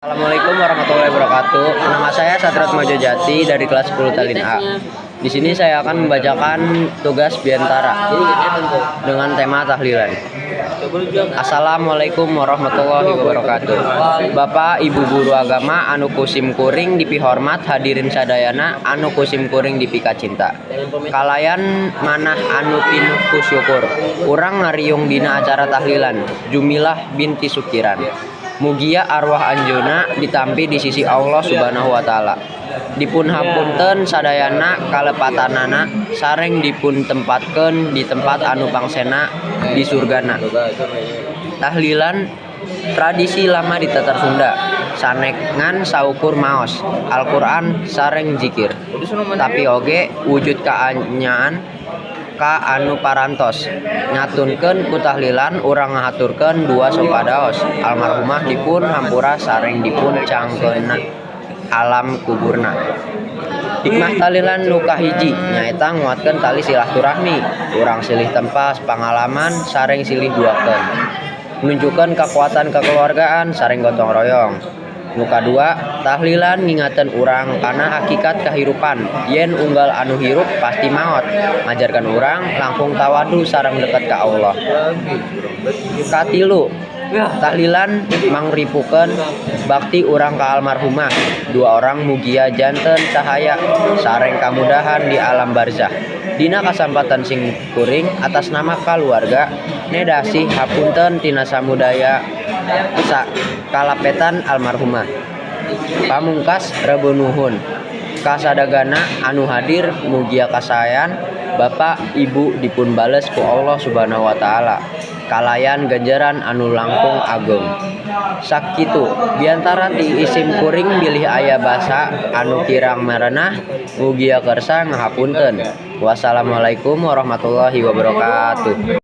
Assalamualaikum warahmatullahi wabarakatuh. Nama saya Satrat Mojojati dari kelas 10 Talin A. Di sini saya akan membacakan tugas biantara dengan tema tahlilan. Assalamualaikum warahmatullahi wabarakatuh. Bapak Ibu guru agama anu kusim kuring dipihormat, hadirin sadayana anu kusim kuring dipika cinta. Kalayan manah anu pinuh ku syukur. Urang ngariung dina acara tahlilan Jumilah binti Sukiran. Mugia arwah anjeunna ditampi di sisi Allah Subhanahu wa taala. Dipun hapunten sadayana kalepatanana sareng dipun tempatkeun di tempat anu pangsena di surgana. Tahlilan tradisi lama di Tatar Sunda. Sanengan saukur maos Al-Qur'an sareng zikir. Tapi oge wujud kaanyaan ka anu parantos nyatunkeun ku tahlilan urang ngahaturkeun dua sopadaos almarhumah dipun hampura sareng dipun cangkeunna alam kuburna. Hikmah tahlilan nu kahiji nyaeta nguatkeun tali silaturahmi, urang silih tempas pangalaman sareng silih duakeun, nunjukkeun kekuatan kekeluargaan sareng gotong royong. Nu kadua, tahlilan ngingateun urang kana hakikat kahirupan. Yen unggal anu hirup pasti maot. Ngajarkan urang langkung tawadu sareng deket ka Allah. Katilu, tahlilan mangripukeun bakti urang ka almarhumah. Dua orang mugia janten cahaya sareng kamudahan di alam barzah. Dina kasampatan sing kuring atas nama keluarga nedasih hapunten tina samudaya kalapetan almarhumah. Pamungkas rebo nuhun kasadagana anu hadir mugia kasayan Bapak Ibu dipun bales ku Allah Subhanahu wa taala kalayan ganjaran anu langkung agung. Sakitu biantara ti isim kuring bilih aya basa anu kirang merenah mugia kersa ngahapunten. Wassalamualaikum warahmatullahi wabarakatuh.